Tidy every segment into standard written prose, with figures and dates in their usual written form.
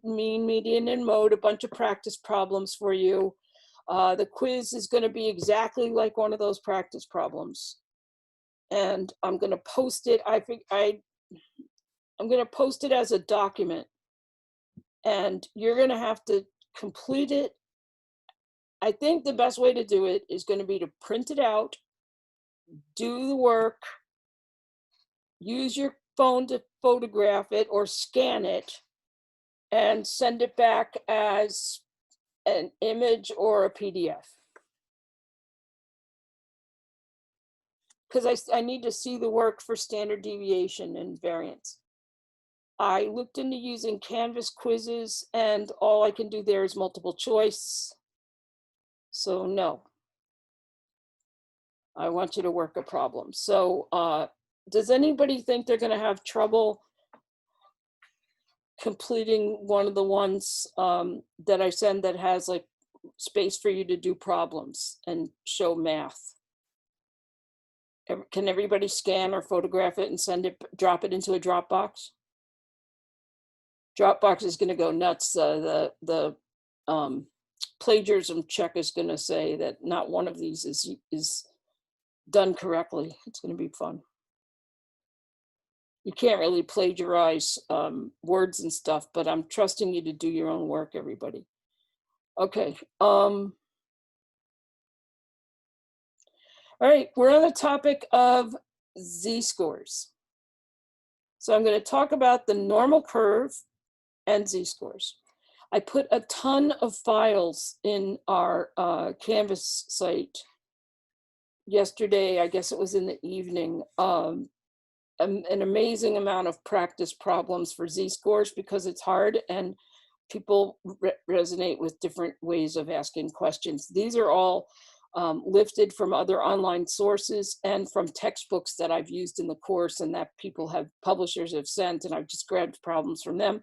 mean, median, and mode, a bunch of practice problems for you. The quiz is going to be exactly like one of those practice problems. And I'm going to post it. I'm going to post it as a document. And you're going to have to complete it. I think the best way to do it is going to be to print it out, do the work, use your phone to photograph it or scan it, and send it back as an image or a PDF. Because I need to see the work for standard deviation and variance. I looked into using Canvas quizzes, and all I can do there is multiple choice. So no. I want you to work a problem. So does anybody think they're going to have trouble completing one of the ones that I send that has like space for you to do problems and show math? Can everybody scan or photograph it and send it, drop it into a Dropbox? Dropbox is going to go nuts. The plagiarism check is going to say that not one of these is done correctly. It's going to be fun. You can't really plagiarize words and stuff, but I'm trusting you to do your own work, everybody. Okay. All right, we're on the topic of z-scores. So I'm going to talk about the normal curve and z-scores. I put a ton of files in our Canvas site yesterday. I guess it was in the evening. An amazing amount of practice problems for z-scores because it's hard and people resonate with different ways of asking questions. These are all lifted from other online sources and from textbooks that I've used in the course and that publishers have sent, and I've just grabbed problems from them.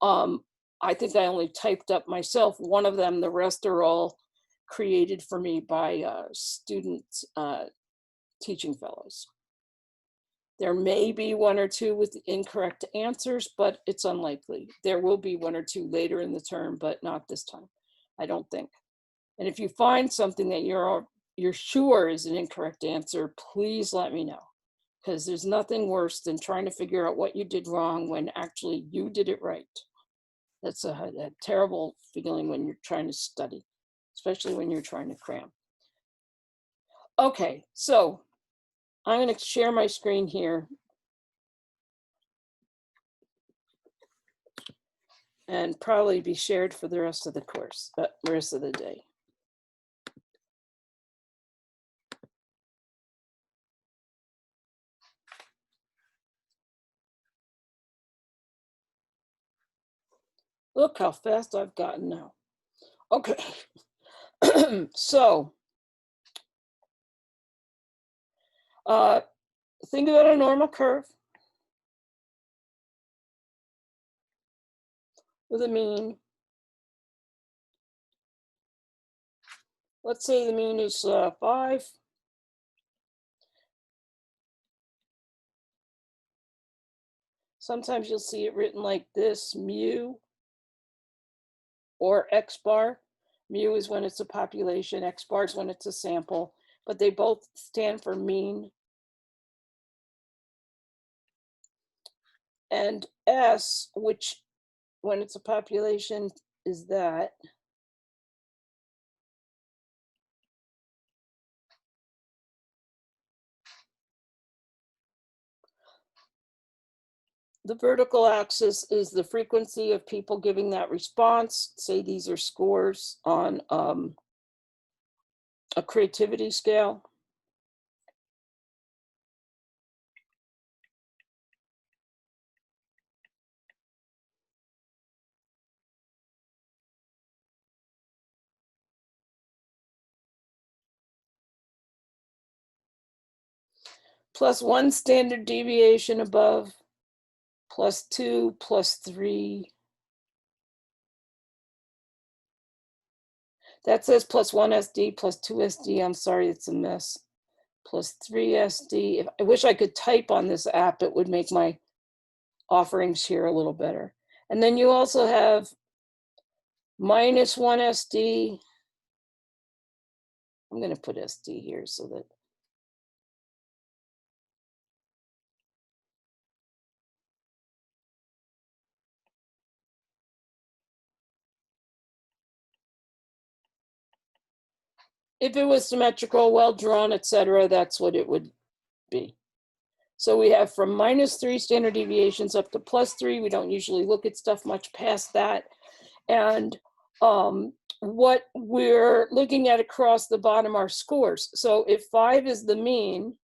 I think I only typed up myself one of them. The rest are all created for me by student teaching fellows. There may be one or two with incorrect answers, but it's unlikely. There will be one or two later in the term, but not this time, I don't think. And if you find something that you're sure is an incorrect answer, please let me know, because there's nothing worse than trying to figure out what you did wrong when actually you did it right. That's a terrible feeling when you're trying to study, especially when you're trying to cram. Okay, so I'm going to share my screen here and probably be shared for the rest of the course, the rest of the day. Look how fast I've gotten now. Okay, so think about a normal curve with a mean. Let's say the mean is 5. Sometimes you'll see it written like this, mu or x bar. Mu is when it's a population, x bar is when it's a sample, but they both stand for mean. And S, which when it's a population is that. The vertical axis is the frequency of people giving that response. Say these are scores on a creativity scale. Plus 1 standard deviation above, plus 2, plus 3. That says plus 1 SD, plus 2 SD. I'm sorry, it's a mess. Plus 3 SD. I wish I could type on this app. It would make my offerings here a little better. And then you also have minus 1 SD. I'm going to put SD here so that if it was symmetrical, well drawn, etc., that's what it would be. So we have from -3 standard deviations up to +3. We don't usually look at stuff much past that. And what we're looking at across the bottom are scores. So if 5 is the mean,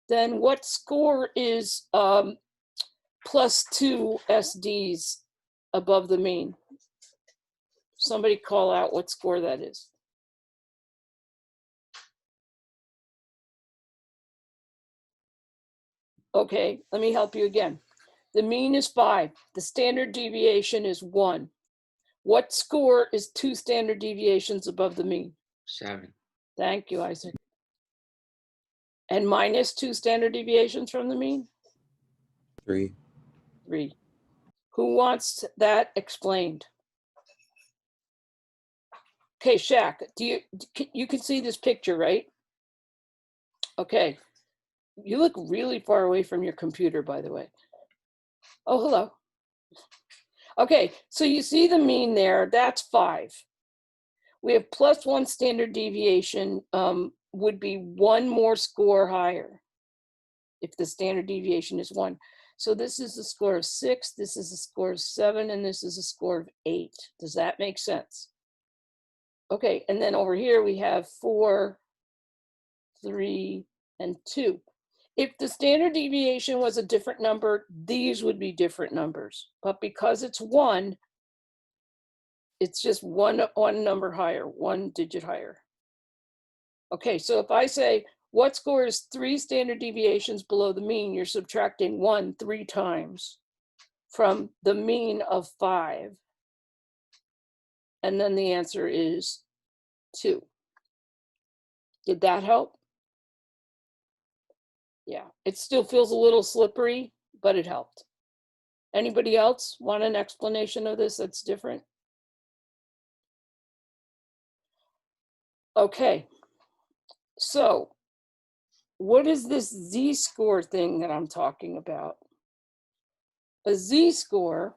then what score is +2 SDs above the mean? Somebody call out what score that is. Okay, let me help you again. The mean is 5. The standard deviation is 1. What score is 2 standard deviations above the mean? 7. Thank you, Isaac. And minus 2 standard deviations from the mean? 3. 3. Who wants that explained? Okay, Shaq, you can see this picture, right? Okay. You look really far away from your computer, by the way. Oh, hello. Okay, so you see the mean there, that's 5. We have +1 standard deviation would be 1 more score higher if the standard deviation is 1. So this is a score of 6, this is a score of 7, and this is a score of 8. Does that make sense? Okay, and then over here we have 4, 3, and 2. If the standard deviation was a different number, these would be different numbers. But because it's 1, it's just one number higher, 1 digit higher. Okay, so if I say, what score is 3 standard deviations below the mean? You're subtracting 1 3 times from the mean of 5. And then the answer is 2. Did that help? Yeah, it still feels a little slippery, but it helped. Anybody else want an explanation of this that's different? Okay, so what is this z-score thing that I'm talking about? A z-score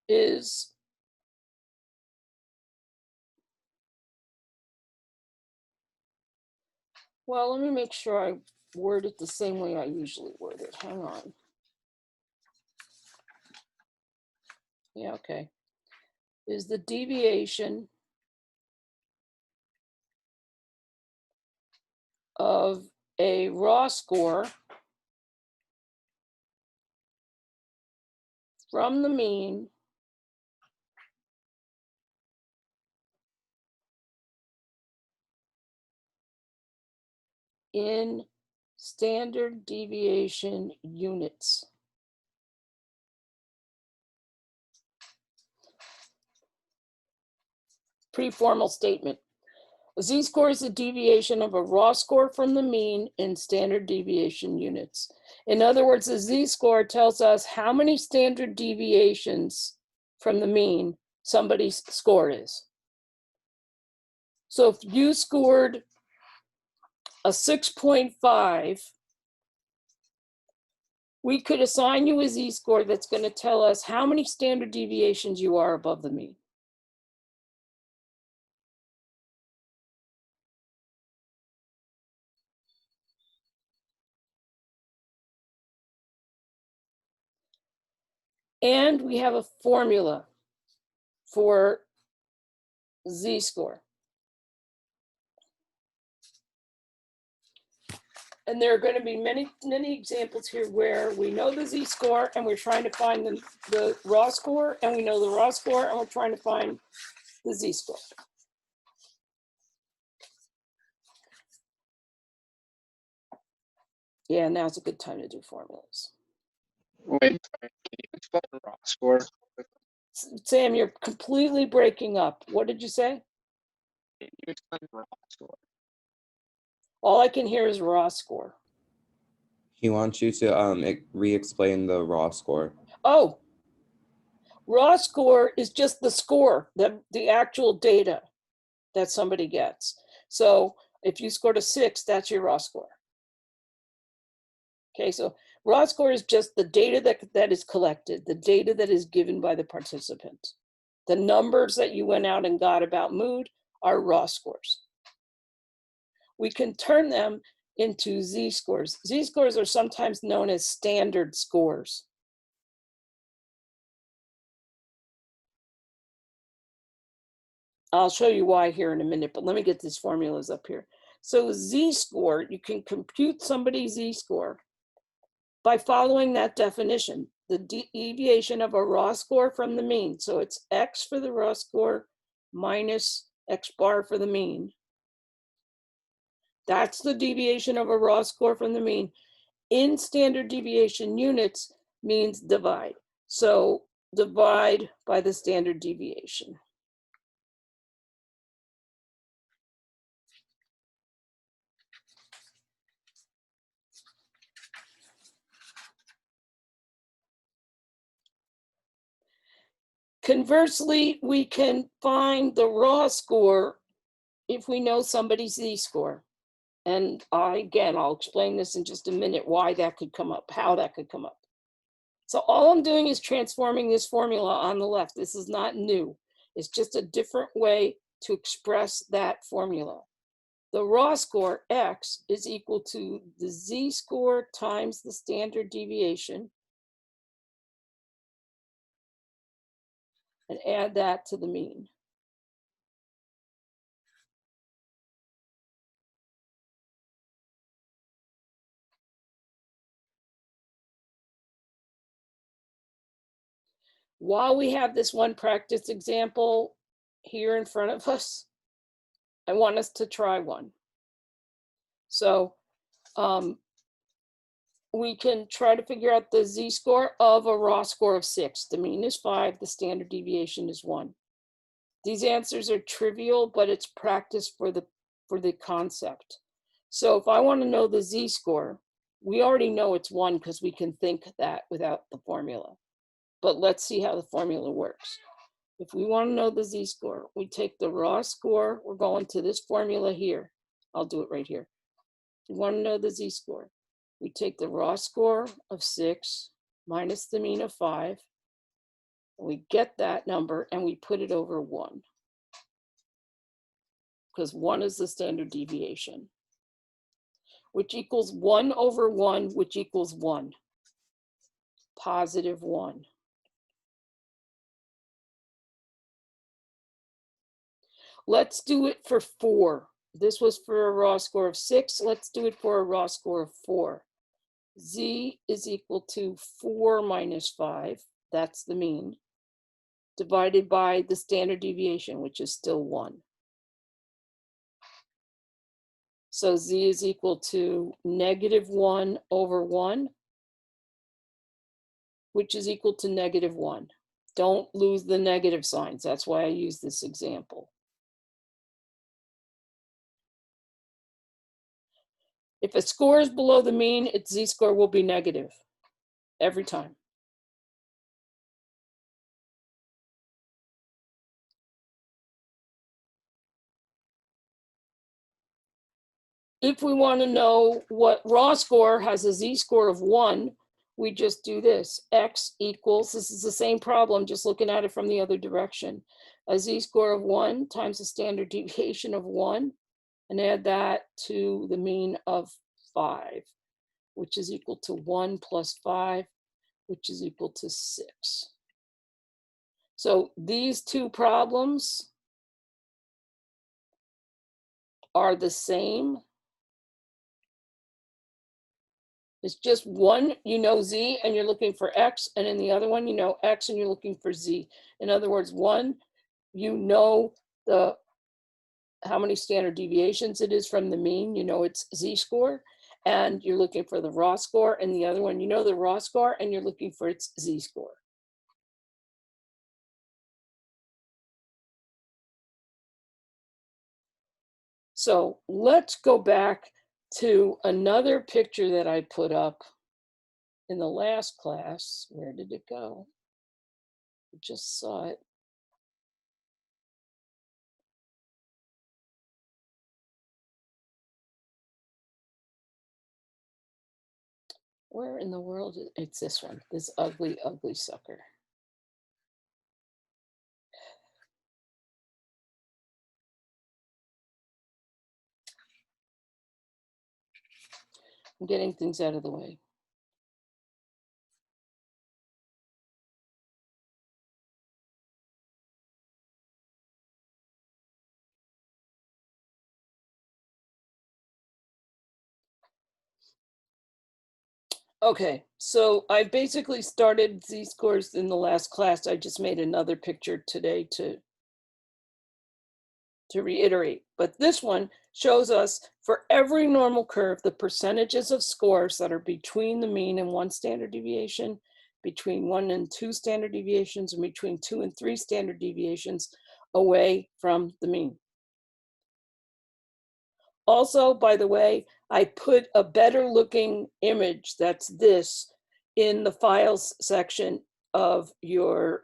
is well, let me make sure I word it the same way I usually word it. Hang on. Yeah, okay. Is the deviation of a raw score from the mean in standard deviation units. Pre-formal statement. A z-score is a deviation of a raw score from the mean in standard deviation units. In other words, a z-score tells us how many standard deviations from the mean somebody's score is. So if you scored a 6.5, we could assign you a z-score that's going to tell us how many standard deviations you are above the mean. And we have a formula for z-score. And there are going to be many examples here where we know the z-score and we're trying to find the raw score, and we know the raw score and we're trying to find the z-score. Yeah, now's a good time to do formulas. Wait, can you explain the raw score? Sam, you're completely breaking up. What did you say? Can you explain the raw score? All I can hear is raw score. He wants you to re-explain the raw score. Oh, raw score is just the score, the actual data that somebody gets. So if you scored a 6, that's your raw score. Okay, so raw score is just the data that is collected, the data that is given by the participant. The numbers that you went out and got about mood are raw scores. We can turn them into z-scores. Z-scores are sometimes known as standard scores. I'll show you why here in a minute, but let me get these formulas up here. So z-score, you can compute somebody's z-score by following that definition, the deviation of a raw score from the mean. So it's x for the raw score minus x bar for the mean. That's the deviation of a raw score from the mean. In standard deviation units means divide. So divide by the standard deviation. Conversely, we can find the raw score if we know somebody's z-score. And again, I'll explain this in just a minute, why that could come up, how that could come up. So all I'm doing is transforming this formula on the left. This is not new. It's just a different way to express that formula. The raw score, x, is equal to the z-score times the standard deviation, and add that to the mean. While we have this one practice example here in front of us, I want us to try one. So we can try to figure out the z-score of a raw score of 6. The mean is 5, the standard deviation is 1. These answers are trivial, but it's practice for the concept. So if I want to know the z-score, we already know it's 1 because we can think that without the formula. But let's see how the formula works. If we want to know the z-score, we take the raw score, we're going to this formula here. I'll do it right here. If we want to know the z-score, we take the raw score of 6 minus the mean of 5, and we get that number and we put it over 1, because 1 is the standard deviation, which equals 1 over 1, which equals 1, positive 1. Let's do it for 4. This was for a raw score of 6. Let's do it for a raw score of 4. Z is equal to 4 minus 5, that's the mean, divided by the standard deviation, which is still 1. So Z is equal to negative 1 over 1, which is equal to negative 1. Don't lose the negative signs. That's why I use this example. If a score is below the mean, its z-score will be negative every time. If we want to know what raw score has a z-score of 1, we just do this. X equals, this is the same problem, just looking at it from the other direction. A z-score of 1 times the standard deviation of 1, and add that to the mean of 5, which is equal to 1 plus 5, which is equal to 6. So these two problems are the same. It's just one, you know Z and you're looking for X, and in the other one, you know X and you're looking for Z. In other words, one, you know how many standard deviations it is from the mean, you know its Z-score, and you're looking for the raw score, and the other one, you know the raw score and you're looking for its Z-score. So let's go back to another picture that I put up in the last class. Where did it go? I just saw it. Where in the world it's this one, this ugly, ugly sucker. I'm getting things out of the way. Okay, so I basically started Z-scores in the last class. I just made another picture today to reiterate. But this one shows us for every normal curve, the percentages of scores that are between the mean and 1 standard deviation, between 1 and 2 standard deviations, and between 2 and 3 standard deviations away from the mean. Also, by the way, I put a better looking image that's this in the files section of your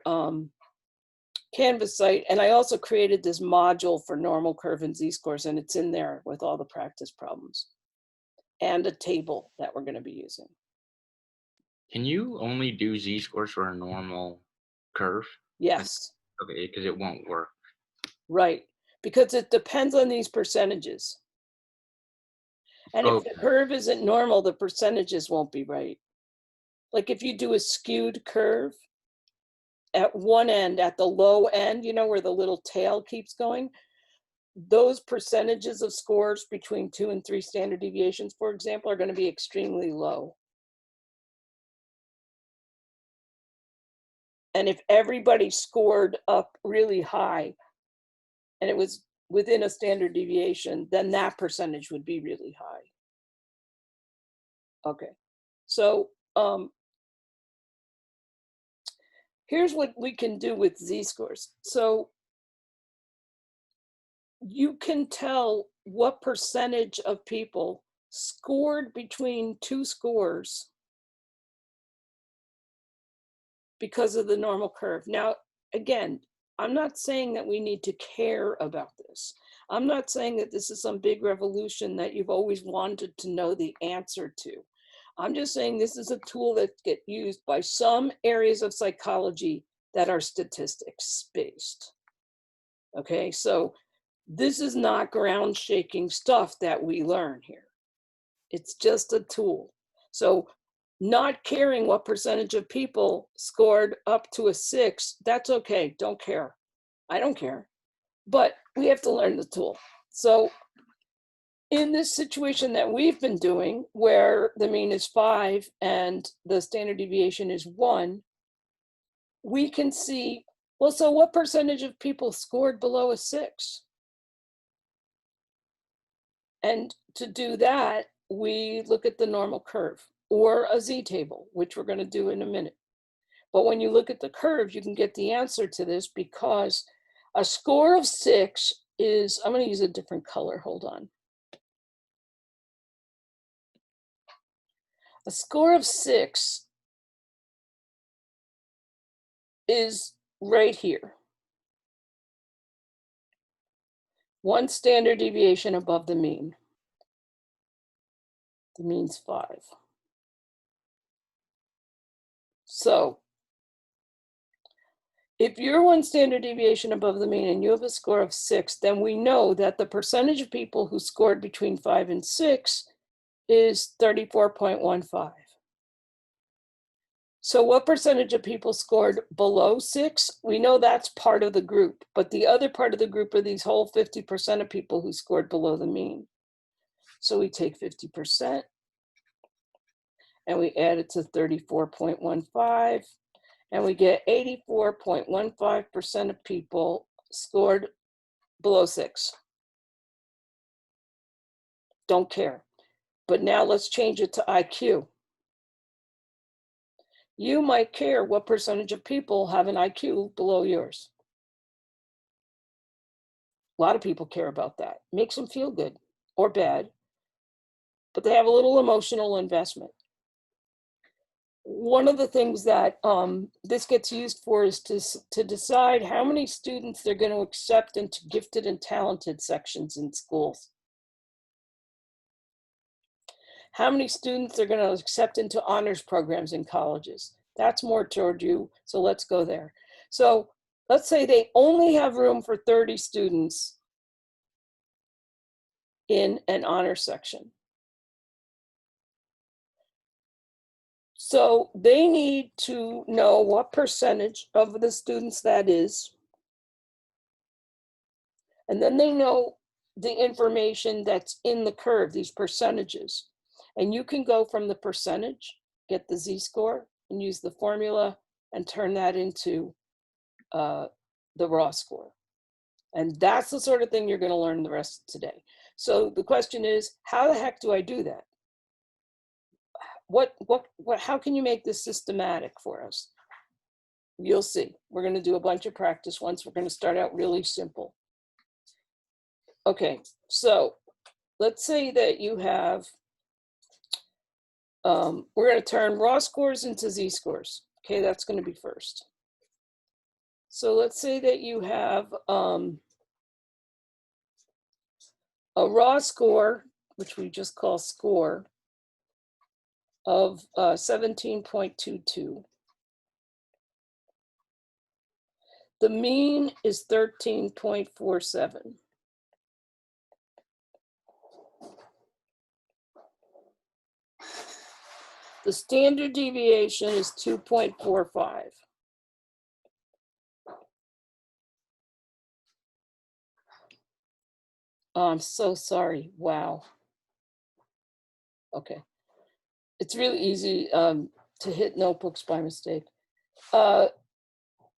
Canvas site. And I also created this module for normal curve and Z-scores, and it's in there with all the practice problems and a table that we're going to be using. Can you only do Z-scores for a normal curve? Yes. Okay, because it won't work. Right. Because it depends on these percentages. And if the curve isn't normal, the percentages won't be right. Like if you do a skewed curve at one end, at the low end, you know, where the little tail keeps going, those percentages of scores between 2 and 3 standard deviations, for example, are going to be extremely low. And if everybody scored up really high and it was within a standard deviation, then that percentage would be really high. Okay, so here's what we can do with Z-scores. So you can tell what percentage of people scored between 2 scores because of the normal curve. Now, again, I'm not saying that we need to care about this. I'm not saying that this is some big revolution that you've always wanted to know the answer to. I'm just saying this is a tool that gets used by some areas of psychology that are statistics based. Okay, so this is not ground shaking stuff that we learn here. It's just a tool. So not caring what percentage of people scored up to a 6, that's okay, don't care. I don't care, but we have to learn the tool. So in this situation that we've been doing, where the mean is 5 and the standard deviation is 1, we can see, well, so what percentage of people scored below a 6? And to do that, we look at the normal curve or a z-table, which we're going to do in a minute. But when you look at the curve, you can get the answer to this because a score of 6 is, I'm going to use a different color, hold on. A score of 6 is right here. 1 standard deviation above the mean. The mean's 5. So if you're 1 standard deviation above the mean and you have a score of 6, then we know that the percentage of people who scored between 5 and 6 is 34.15. So what percentage of people scored below 6? We know that's part of the group, but the other part of the group are these whole 50% of people who scored below the mean. So we take 50% and we add it to 34.15, and we get 84.15% of people scored below 6. Don't care. But now let's change it to IQ. You might care what percentage of people have an IQ below yours. A lot of people care about that. Makes them feel good or bad. but they have a little emotional investment. One of the things that this gets used for is to decide how many students they're going to accept into gifted and talented sections in schools. How many students they're going to accept into honors programs in colleges. That's more toward you, so let's go there. So let's say they only have room for 30 students in an honor section. So they need to know what percentage of the students that is. And then they know the information that's in the curve, these percentages. And you can go from the percentage, get the z-score, and use the formula and turn that into the raw score. And that's the sort of thing you're going to learn the rest of today. So the question is, how the heck do I do that? How can you make this systematic for us? You'll see. We're going to do a bunch of practice ones. We're going to start out really simple. Okay, so let's say that you have, we're going to turn raw scores into z-scores. Okay, that's going to be first. So let's say that you have a raw score, which we just call score, of 17.22. The mean is 13.47. The standard deviation is 2.45. Oh, I'm so sorry. Wow. Okay. It's really easy to hit notebooks by mistake.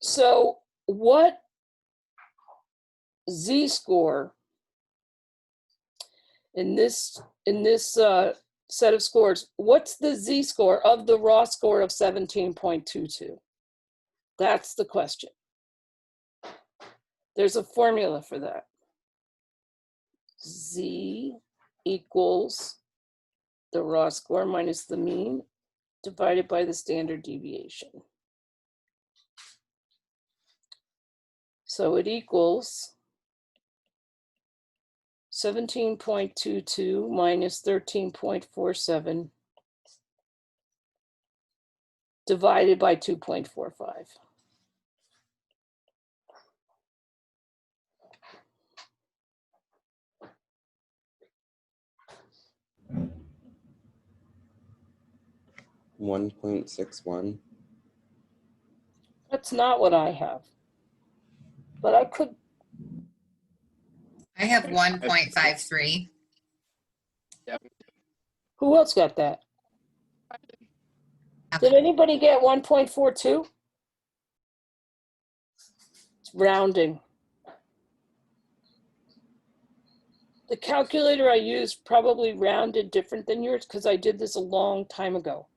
So what z-score in this set of scores, what's the z-score of the raw score of 17.22? That's the question. There's a formula for that. Z equals the raw score minus the mean divided by the standard deviation. So it equals 17.22 minus 13.47 divided by 2.45. $1.61. That's not what I have, but I could. I have 1.53. Yeah. Who else got that? Did anybody get 1.42? It's rounding. The calculator I used probably rounded different than yours because I did this a long time ago.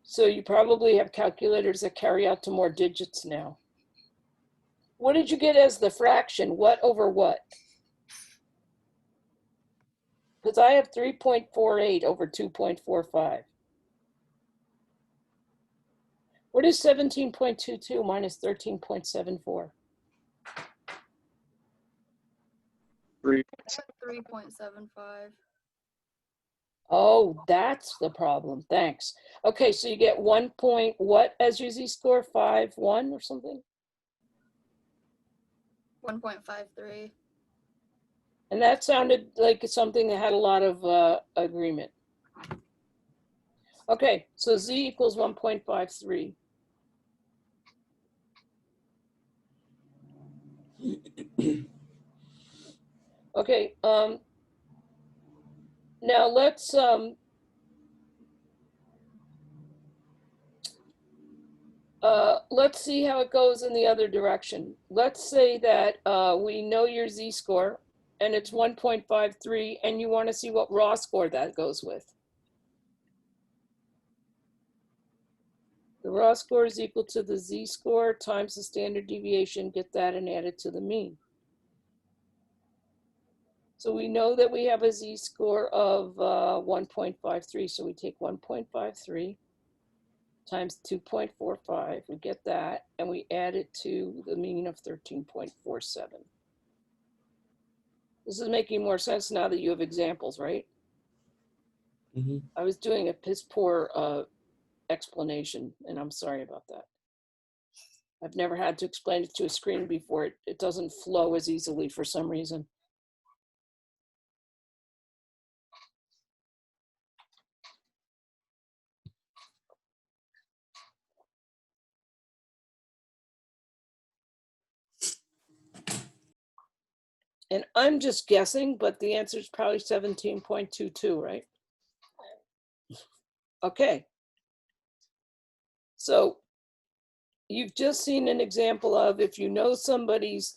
So you probably have calculators that carry out to more digits now. What did you get as the fraction? What over what? Because I have 3.48 over 2.45. What is 17.22 minus 13.74? 3.75. Oh, that's the problem. Thanks. Okay, so you get 1 point what as your z-score? 5.1 or something? 1.53. And that sounded like something that had a lot of agreement. Okay, so z equals 1.53. Okay, now let's see how it goes in the other direction. Let's say that we know your z-score and it's 1.53 and you want to see what raw score that goes with. The raw score is equal to the z-score times the standard deviation, get that and add it to the mean. So we know that we have a z-score of 1.53, so we take 1.53 times 2.45, we get that, and we add it to the mean of 13.47. This is making more sense now that you have examples, right? Mm-hmm. I was doing a piss poor explanation, and I'm sorry about that. I've never had to explain it to a screen before. It doesn't flow as easily for some reason. And I'm just guessing, but the answer is probably 17.22, right? Okay. So you've just seen an example of if you know somebody's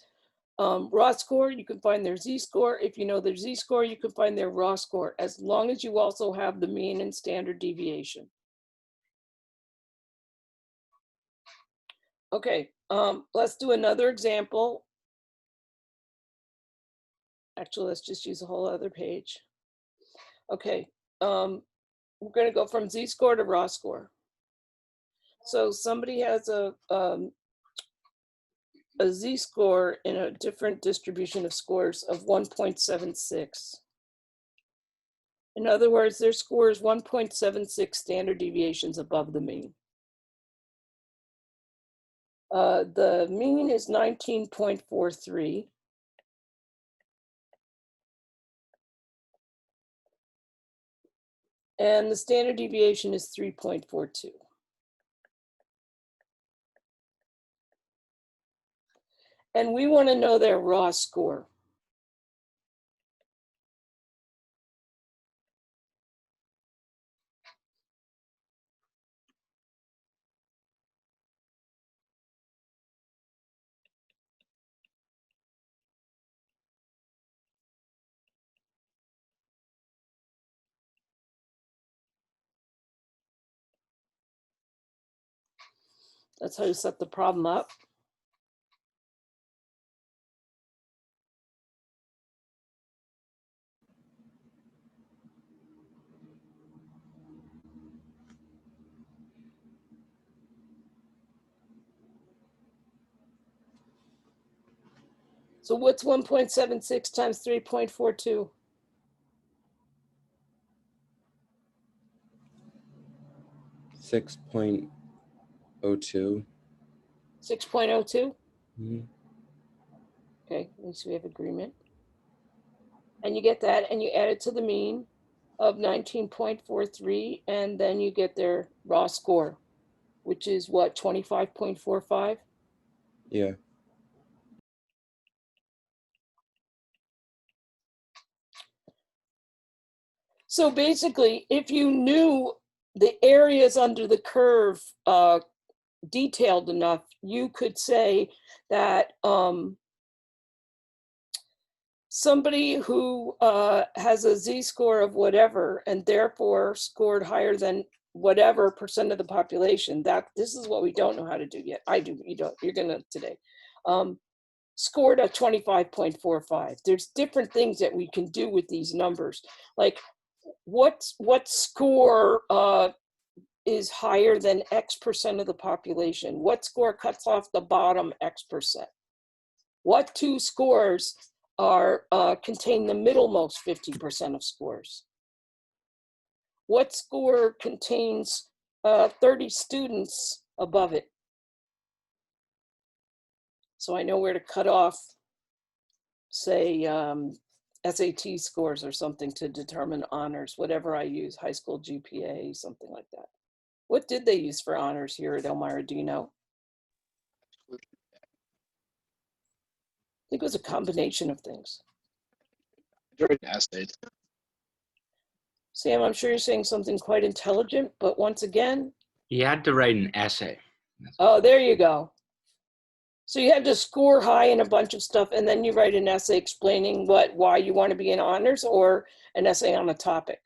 raw score, you can find their z-score. If you know their z-score, you can find their raw score, as long as you also have the mean and standard deviation. Okay, let's do another example. Actually, let's just use a whole other page. Okay, we're going to go from z-score to raw score. So somebody has a z-score in a different distribution of scores of 1.76. In other words, their score is 1.76 standard deviations above the mean. The mean is 19.43. And the standard deviation is 3.42. And we want to know their raw score. That's how you set the problem up. So what's 1.76 times 3.42? 6.02. 6.02? Mm-hmm. Okay, at least we have agreement. And you get that, and you add it to the mean of 19.43, and then you get their raw score, which is what, 25.45? Yeah. So basically, if you knew the areas under the curve detailed enough, you could say that somebody who has a z-score of whatever and therefore scored higher than whatever percent of the population, that this is what we don't know how to do yet. I do, you don't, you're gonna today. Scored a 25.45. There's different things that we can do with these numbers. Like what score is higher than X percent of the population? What score cuts off the bottom X percent? What two scores are contain the middlemost 50% of scores? What score contains 30 students above it? So I know where to cut off, say, SAT scores or something to determine honors, whatever I use, high school GPA, something like that. What did they use for honors here at Elmira, do you know? I think it was a combination of things. During essays. Sam, I'm sure you're saying something quite intelligent, but once again. You had to write an essay. Oh, there you go. So you have to score high in a bunch of stuff, and then you write an essay explaining why you want to be in honors, or an essay on a topic,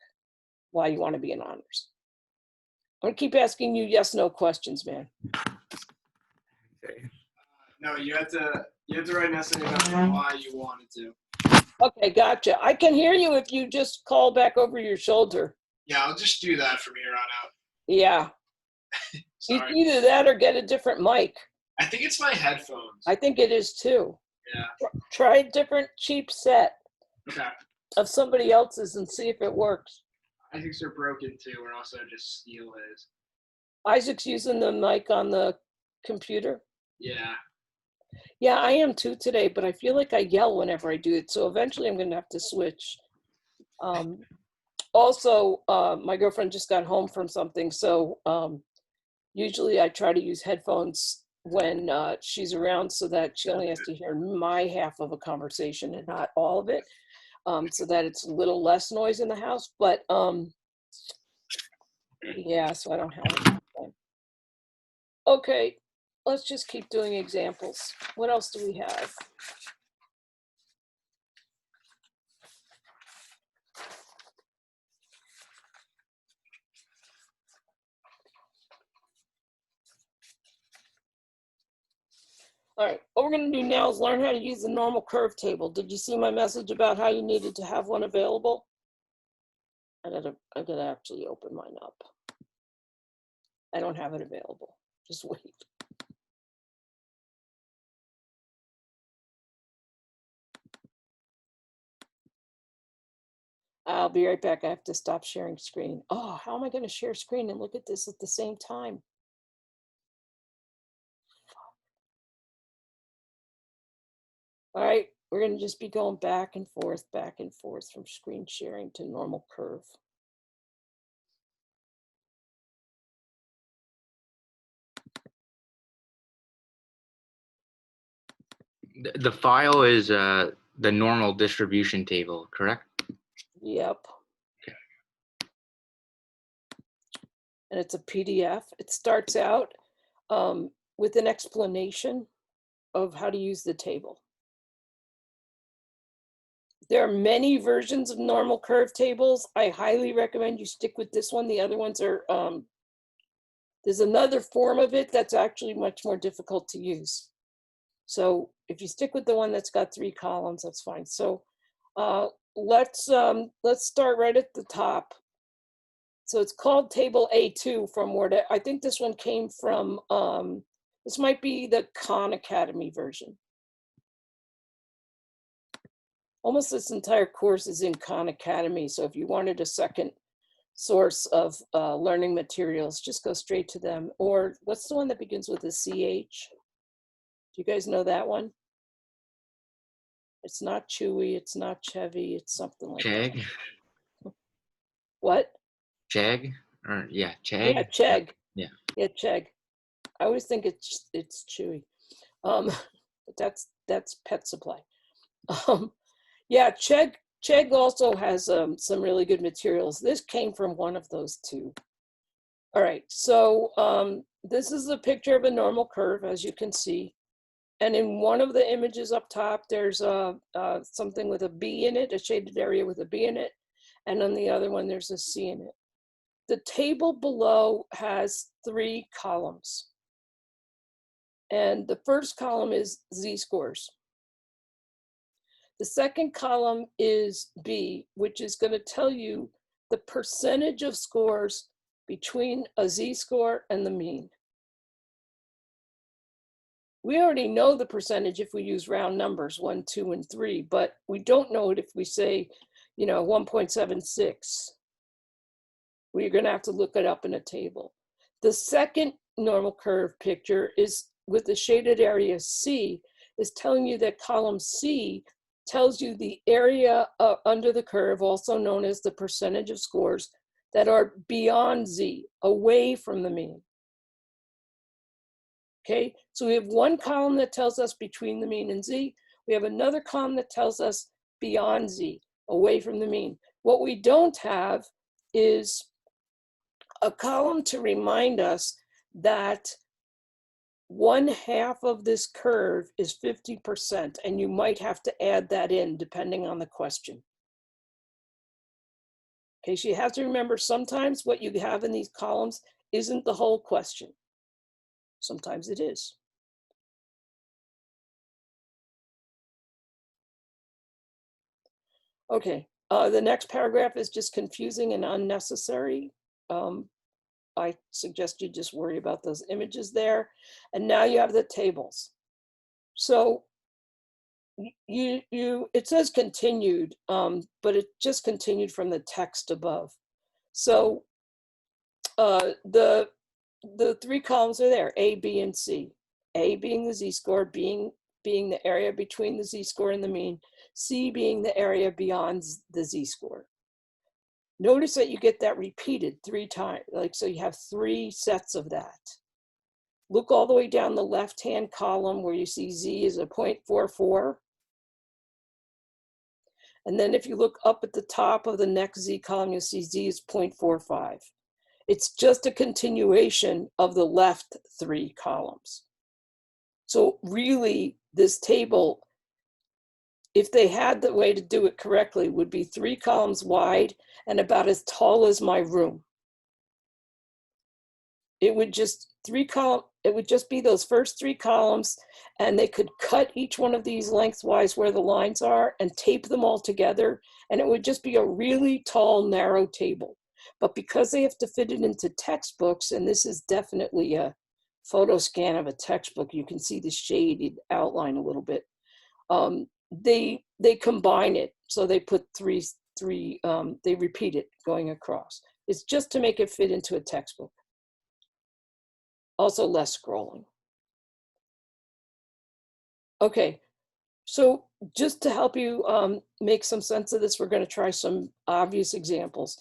why you want to be in honors. I'm gonna keep asking you yes, no questions, man. Okay. No, you had to write an essay about why you wanted to. Okay, gotcha. I can hear you if you just call back over your shoulder. Yeah, I'll just do that from here on out. Yeah, Sorry. either that or get a different mic. I think it's my headphones. I think it is too. Yeah. Try a different cheap set Okay. of somebody else's and see if it works. Isaac's are broken too, or also just steal his. Isaac's using the mic on the computer. Yeah. Yeah, I am too today, but I feel like I yell whenever I do it. So eventually I'm going to have to switch. Also, my girlfriend just got home from something. So usually I try to use headphones when she's around so that she only has to hear my half of a conversation and not all of it. So that it's a little less noise in the house. But yeah, so I don't have it. Okay, let's just keep doing examples. What else do we have? All right, what we're going to do now is learn how to use the normal curve table. Did you see my message about how you needed to have one available? I gotta actually open mine up. I don't have it available. Just wait. I'll be right back. I have to stop sharing screen. Oh, how am I going to share screen and look at this at the same time? All right, we're going to just be going back and forth from screen sharing to normal curve. The file is the normal distribution table, correct? Yep. And it's a PDF. It starts out with an explanation of how to use the table. There are many versions of normal curve tables. I highly recommend you stick with this one. The other ones are, there's another form of it that's actually much more difficult to use. So if you stick with the one that's got 3 columns, that's fine. So let's start right at the top. So it's called table A2 from Word. I think this one came from, this might be the Khan Academy version. Almost this entire course is in Khan Academy. So if you wanted a second source of learning materials, just go straight to them. Or what's the one that begins with a CH? Do you guys know that one? It's not Chewy, it's not Chevy, it's something like Chegg? that. What? Chegg? Or yeah, Chegg? Yeah, Chegg. Yeah. Yeah, Chegg. I always think it's Chewy. But that's Pet Supply. Yeah, Chegg also has some really good materials. This came from one of those two. All right, so this is a picture of a normal curve, as you can see. And in one of the images up top, there's something with a B in it, a shaded area with a B in it. And on the other one, there's a C in it. The table below has 3 columns. And the first column is Z-scores. The second column is B, which is going to tell you the percentage of scores between a Z-score and the mean. We already know the percentage if we use round numbers, 1, 2, and 3, but we don't know it if we say, 1.76. We're going to have to look it up in a table. The second normal curve picture is with the shaded area C, is telling you that column C tells you the area under the curve, also known as the percentage of scores that are beyond Z, away from the mean. Okay, so we have one column that tells us between the mean and Z. We have another column that tells us beyond Z, away from the mean. What we don't have is a column to remind us that 1/2 of this curve is 50%, and you might have to add that in depending on the question. Okay, so you have to remember sometimes what you have in these columns isn't the whole question. Sometimes it is. Okay, the next paragraph is just confusing and unnecessary. I suggest you just worry about those images there. And now you have the tables. So it says continued, but it just continued from the text above. So the three columns are there, A, B, and C. A being the z-score, being the area between the z-score and the mean, C being the area beyond the z-score. Notice that you get that repeated 3 times, like, so you have 3 sets of that. Look all the way down the left-hand column where you see Z is a 0.44. And then if you look up at the top of the next Z column, you'll see Z is 0.45. It's just a continuation of the left 3 columns. So really, this table, if they had the way to do it correctly, would be 3 columns wide and about as tall as my room. It would just it would just be those first 3 columns, and they could cut each one of these lengthwise where the lines are and tape them all together, and it would just be a really tall, narrow table. But because they have to fit it into textbooks, and this is definitely a photo scan of a textbook, you can see the shaded outline a little bit. They combine it, so they put they repeat it going across. It's just to make it fit into a textbook. Also less scrolling. Okay, so just to help you make some sense of this, we're going to try some obvious examples.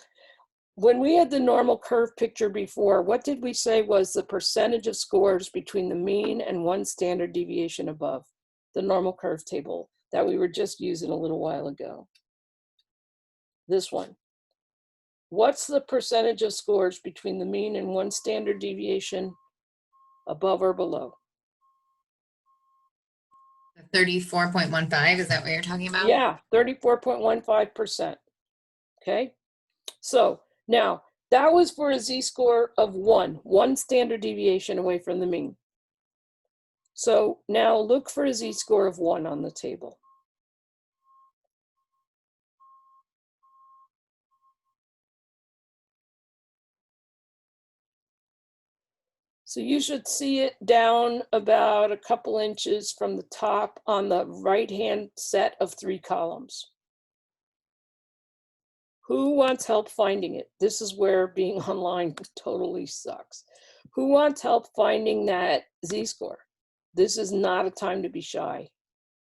When we had the normal curve picture before, what did we say was the percentage of scores between the mean and 1 standard deviation above? The normal curve table that we were just using a little while ago. This one. What's the percentage of scores between the mean and 1 standard deviation above or below? 34.15, is that what you're talking about? Yeah, 34.15%. Okay, so now that was for a z-score of 1 standard deviation away from the mean. So now look for a z-score of 1 on the table. So you should see it down about a couple inches from the top on the right-hand set of 3 columns. Who wants help finding it? This is where being online totally sucks. Who wants help finding that z-score? This is not a time to be shy,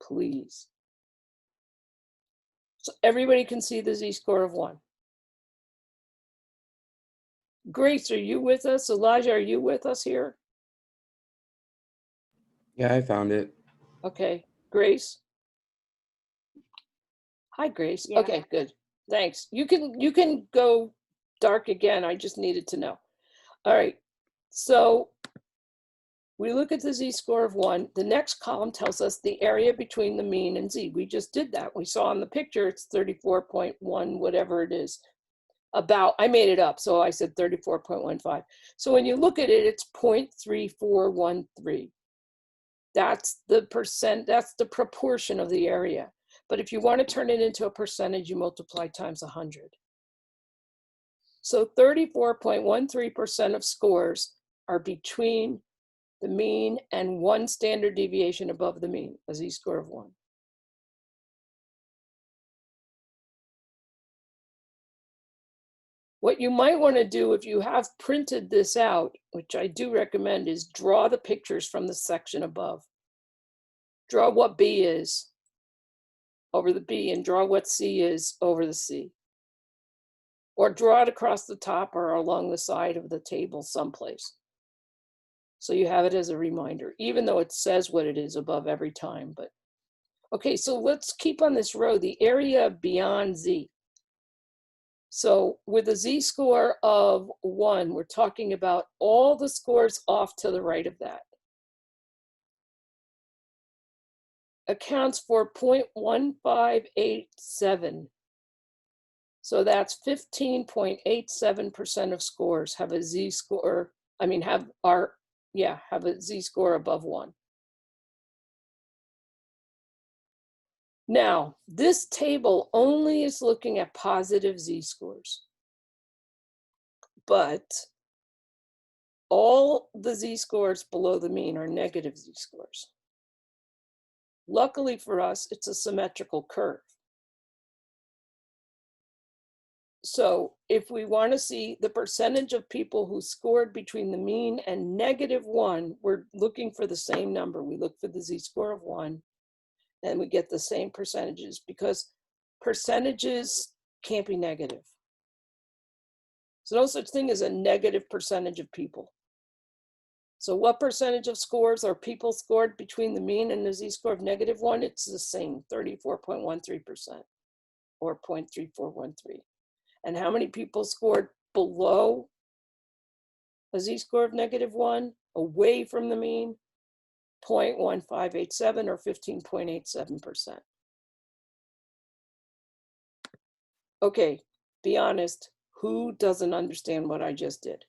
please. So everybody can see the z-score of 1. Grace, are you with us? Elijah, are you with us here? Yeah, I found it. Okay, Grace? Hi, Grace. Yeah. Okay, good. Thanks. You can go dark again. I just needed to know. All right. So we look at the z-score of 1. The next column tells us the area between the mean and z. We just did that. We saw in the picture it's 34.1, whatever it is. I made it up, so I said 34.15. So when you look at it, it's 0.3413. That's the proportion of the area. But if you want to turn it into a percentage, you multiply times 100. So 34.13% of scores are between the mean and 1 standard deviation above the mean, a z-score of 1. What you might want to do if you have printed this out, which I do recommend, is draw the pictures from the section above. Draw what B is over the B and draw what C is over the C. Or draw it across the top or along the side of the table someplace. So you have it as a reminder, even though it says what it is above every time. But okay, so let's keep on this row, the area beyond Z. So with a z-score of 1, we're talking about all the scores off to the right of that. Accounts for 0.1587. So that's 15.87% of scores have a z-score, have a z-score above 1. Now, this table only is looking at positive z-scores, but all the z-scores below the mean are negative z-scores. Luckily for us, it's a symmetrical curve. So if we want to see the percentage of people who scored between the mean and -1, we're looking for the same number. We look for the z-score of 1, and we get the same percentages, because percentages can't be negative. So no such thing as a negative percentage of people. So what percentage of scores are people scored between the mean and the z-score of -1? It's the same, 34.13% or 0.3413. And how many people scored below a z-score of -1, away from the mean? 0.1587 or 15.87%. Okay, be honest, who doesn't understand what I just did?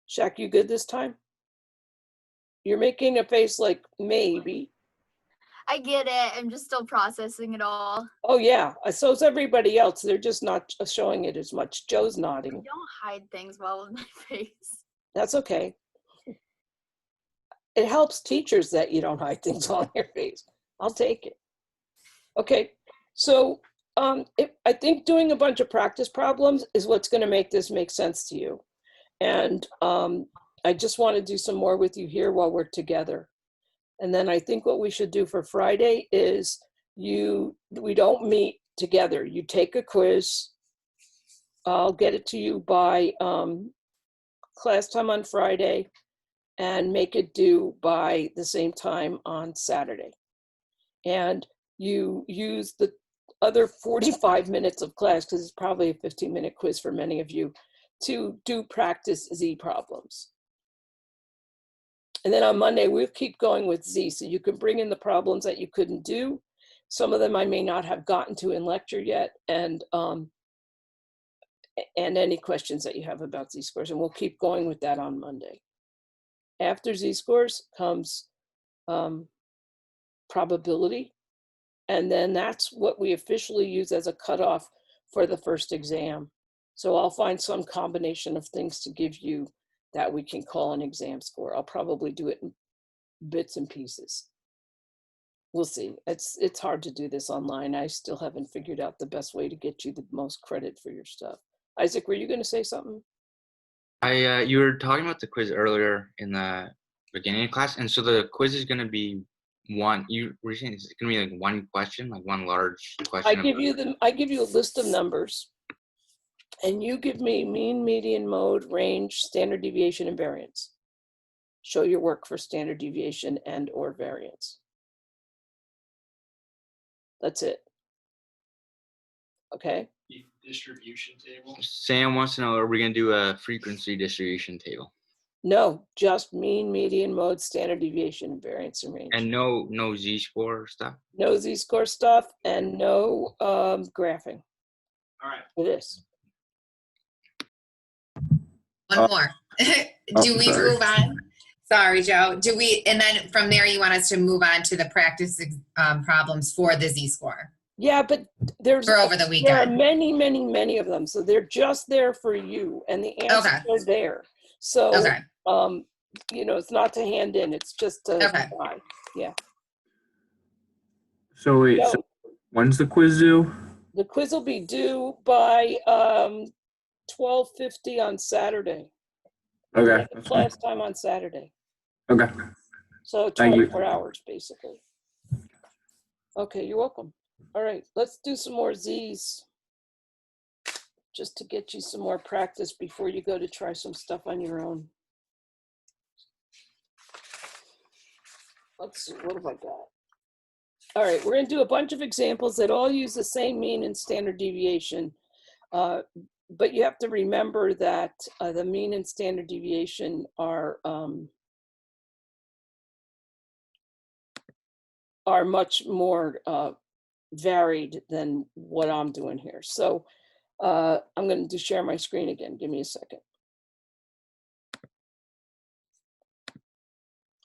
Shaq, you good this time? You're making a face like maybe. I get it. I'm just still processing it all. Oh yeah, so is everybody else. They're just not showing it as much. Joe's I nodding. don't hide things well with my face. That's okay. It helps teachers that you don't hide things on your face. I'll take it. Okay, so I think doing a bunch of practice problems is what's going to make this make sense to you. And I just want to do some more with you here while we're together. And then I think what we should do for Friday is we don't meet together. You take a quiz. I'll get it to you by class time on Friday and make it due by the same time on Saturday. And you use the other 45 minutes of class, because it's probably a 15-minute quiz for many of you, to do practice Z problems. And then on Monday, we'll keep going with Z. So you can bring in the problems that you couldn't do. Some of them I may not have gotten to in lecture yet, and any questions that you have about Z-scores. And we'll keep going with that on Monday. After Z-scores comes probability. And then that's what we officially use as a cutoff for the first exam. So I'll find some combination of things to give you that we can call an exam score. I'll probably do it in bits and pieces. We'll see. It's hard to do this online. I still haven't figured out the best way to get you the most credit for your stuff. Isaac, were you going to say something? You were talking about the quiz earlier in the beginning of class, and so the quiz is going to be one. You were saying it's going to be like one question, like one large question. I give you a list of numbers, and you give me mean, median, mode, range, standard deviation, and variance. Show your work for standard deviation and or variance. That's it. Okay. Distribution table. Sam wants to know, are we going to do a frequency distribution table? No, just mean, median, mode, standard deviation, and variance and range. And no z-score stuff? No z-score stuff and no graphing All right. for this. One more. Do we sorry. move on? Sorry, Joe. Do we, and then from there you want us to move on to the practice problems for the Z-score? Yeah, but there's For over the there are weekend. many, many, many of them. So they're just there for you, and the answers Okay. are there. So Okay. you know, it's not to hand in, it's just to Okay. try. Yeah. So wait, So so when's the quiz due? the quiz will be due by 12:50 on Saturday. Okay. Like class time on Saturday. Okay. So Thank you. 24 hours basically. Okay, you're welcome. All right, let's do some more Z's just to get you some more practice before you go to try some stuff on your own. Let's see, what have I got? All right, we're gonna do a bunch of examples that all use the same mean and standard deviation. But you have to remember that the mean and standard deviation are much more varied than what I'm doing here. So I'm going to share my screen again. Give me a second.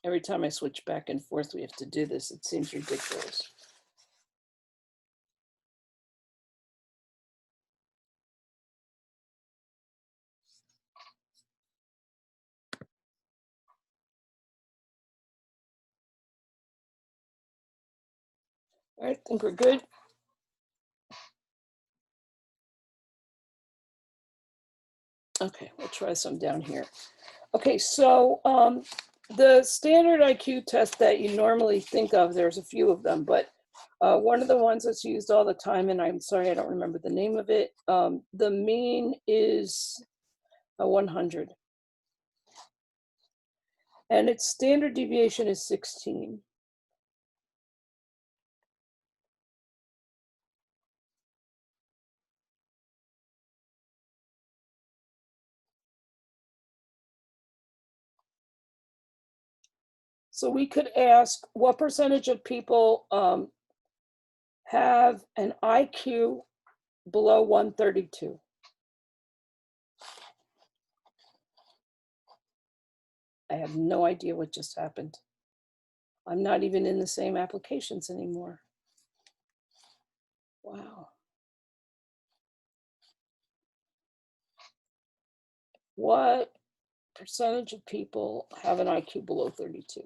Every time I switch back and forth, we have to do this. It seems ridiculous. All right, I think we're good. Okay, we'll try some down here. Okay, so the standard IQ test that you normally think of, there's a few of them, but one of the ones that's used all the time, and I'm sorry, I don't remember the name of it, the mean is a 100. And its standard deviation is 16. So we could ask what percentage of people have an IQ below 132? I have no idea what just happened. I'm not even in the same applications anymore. Wow. What percentage of people have an IQ below 32?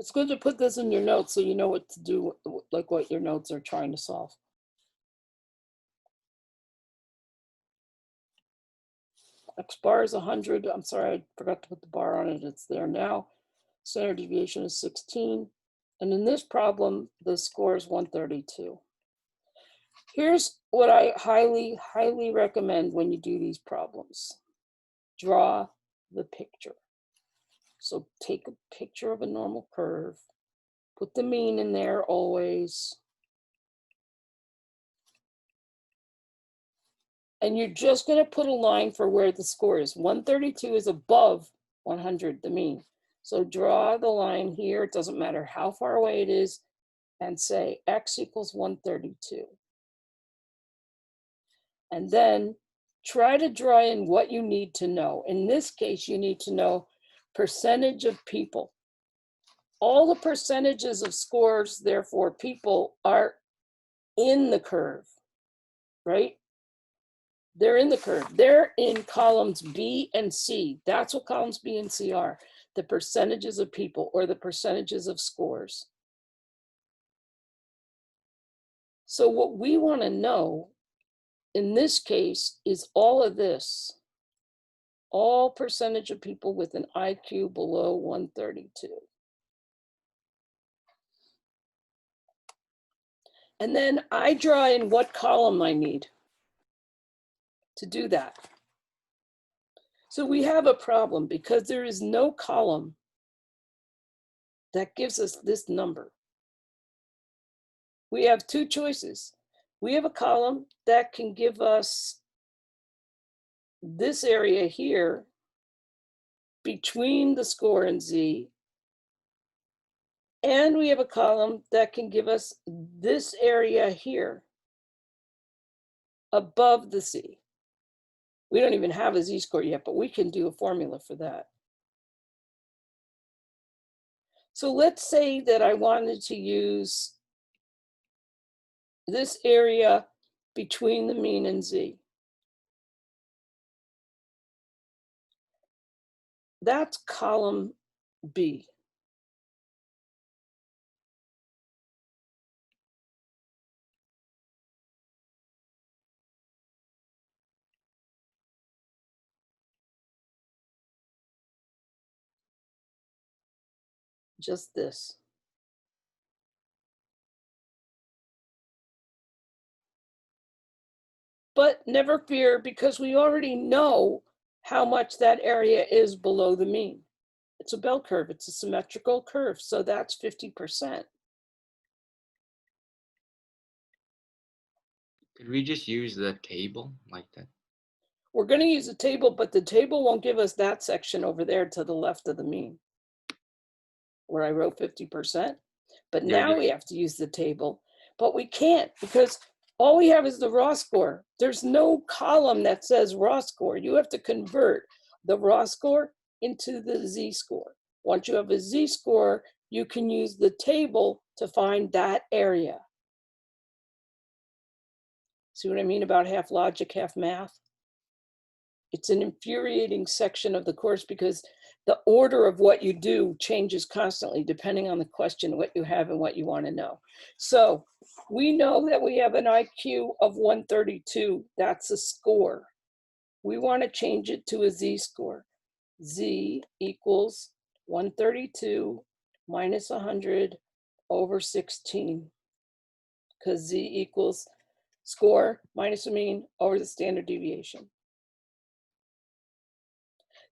It's good to put this in your notes so you know what to do, like what your notes are trying to solve. X bar is 100. I'm sorry, I forgot to put the bar on it. It's there now. Standard deviation is 16. And in this problem, the score is 132. Here's what I highly, highly recommend when you do these problems. Draw the picture. So take a picture of a normal curve. Put the mean in there always. And you're just going to put a line for where the score is. 132 is above 100, the mean. So draw the line here. It doesn't matter how far away it is. And say x equals 132. And then try to draw in what you need to know. In this case, you need to know percentage of people. All the percentages of scores, therefore, people are in the curve, right? They're in the curve. They're in columns B and C. That's what columns B and C are, the percentages of people or the percentages of scores. So what we want to know in this case is all of this, all percentage of people with an IQ below 132. And then I draw in what column I need to do that. So we have a problem because there is no column that gives us this number. We have two choices. We have a column that can give us this area here between the score and Z. And we have a column that can give us this area here above the C. We don't even have a Z-score yet, but we can do a formula for that. So let's say that I wanted to use this area between the mean and Z. That's column B. Just this. But never fear, because we already know how much that area is below the mean. It's a bell curve, it's a symmetrical curve, so that's 50%. Could we just use the table like that? We're going to use a table, but the table won't give us that section over there to the left of the mean, where I wrote 50%. But Yeah, now we have to use the table, but we can't because all we have is the raw score. There's no column that says raw score. You have to convert the raw score into the z-score. Once you have a z-score, you can use the table to find that area. See what I mean about half logic, half math? It's an infuriating section of the course because the order of what you do changes constantly depending on the question, what you have and what you want to know. So we know that we have an IQ of 132. That's a score. We want to change it to a z-score. Z equals 132 minus 100 over 16, because z equals score minus the mean over the standard deviation.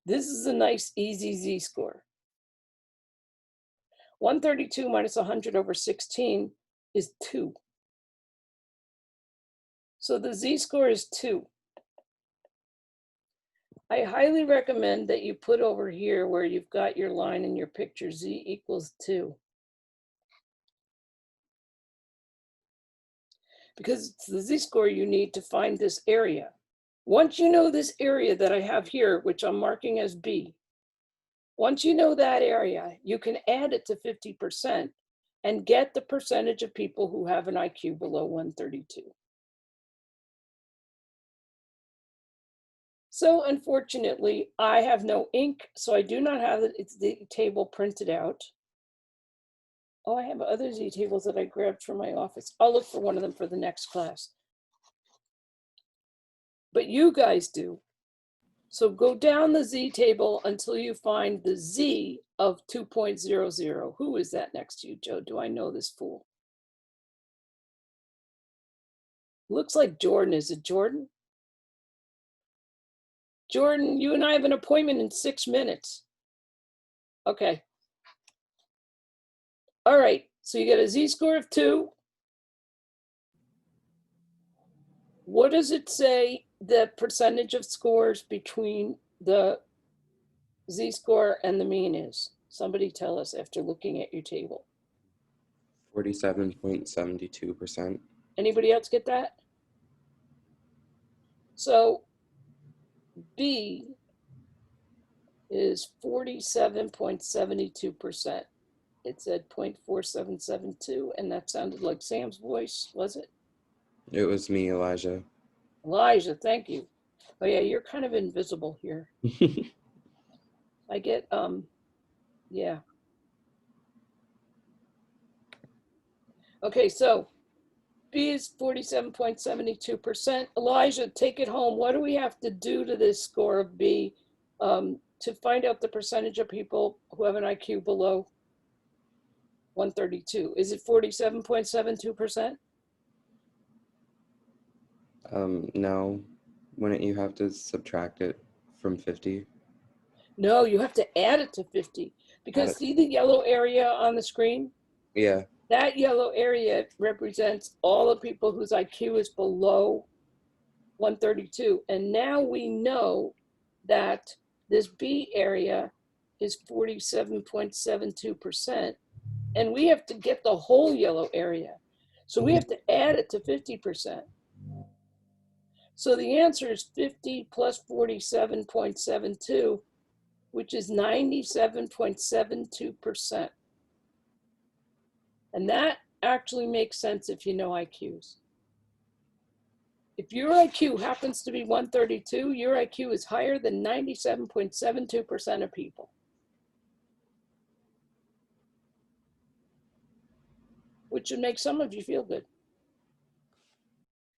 This is a nice, easy z-score. 132 minus 100 over 16 is 2. So the z-score is 2. I highly recommend that you put over here where you've got your line in your picture, z equals 2. Because it's the z-score you need to find this area. Once you know this area that I have here, which I'm marking as B, once you know that area, you can add it to 50% and get the percentage of people who have an IQ below 132. So unfortunately, I have no ink, so I do not have the table printed out. Oh, I have other Z tables that I grabbed from my office. I'll look for one of them for the next class. But you guys do. So go down the Z table until you find the Z of 2.00. Who is that next to you, Joe? Do I know this fool? Looks like Jordan. Is it Jordan? Jordan, you and I have an appointment in 6 minutes. Okay. All right, so you get a z-score of 2. What does it say the percentage of scores between the z-score and the mean is? Somebody tell us after looking at your table. 47.72%. Anybody else get that? So B is 47.72%. It said 0.4772, and that sounded like Sam's voice, was it? It was me, Elijah. Elijah, thank you. Oh yeah, you're kind of invisible here. I get, yeah. Okay, so B is 47.72%. Elijah, take it home. What do we have to do to this score of B to find out the percentage of people who have an IQ below 132? Is it 47.72%? No, wouldn't you have to subtract it from 50? No, you have to add it to 50 because see the yellow area on the screen? Yeah. That yellow area represents all the people whose IQ is below 132. And now we know that this B area is 47.72%. And we have to get the whole yellow area. So we have to add it to 50%. So the answer is 50 plus 47.72, which is 97.72%. And that actually makes sense if you know IQs. If your IQ happens to be 132, your IQ is higher than 97.72% of people. Which should make some of you feel good.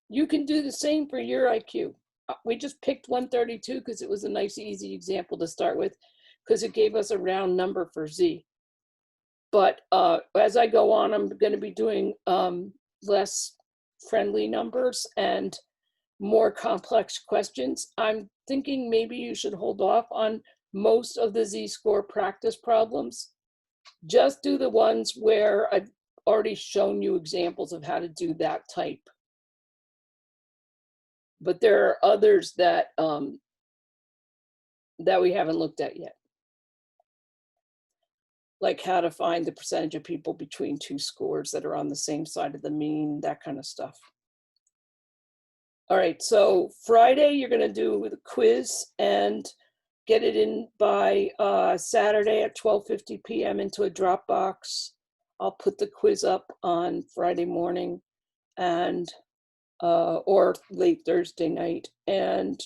You can do the same for your IQ. We just picked 132 because it was a nice, easy example to start with, because it gave us a round number for Z. But as I go on, I'm going to be doing less friendly numbers and more complex questions. I'm thinking maybe you should hold off on most of the Z-score practice problems. Just do the ones where I've already shown you examples of how to do that type. But there are others that that we haven't looked at yet. like how to find the percentage of people between two scores that are on the same side of the mean, that kind of stuff. All right, so Friday, you're gonna do the quiz and get it in by Saturday at 12:50 p.m. into a Dropbox. I'll put the quiz up on Friday morning and or late Thursday night. And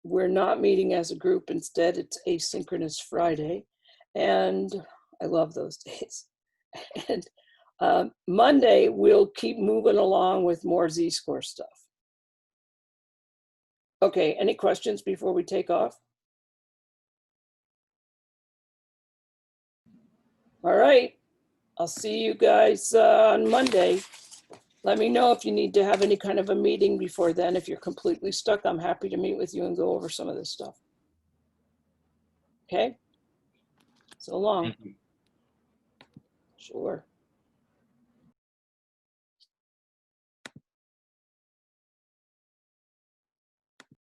we're not meeting as a group. Instead, it's asynchronous Friday. And I love those days. And Monday, we'll keep moving along with more Z-score stuff. Okay, any questions before we take off? All right, I'll see you guys on Monday. Let me know if you need to have any kind of a meeting before then. If you're completely stuck, I'm happy to meet with you and go over some of this stuff. Okay? So long. Thank you. Sure.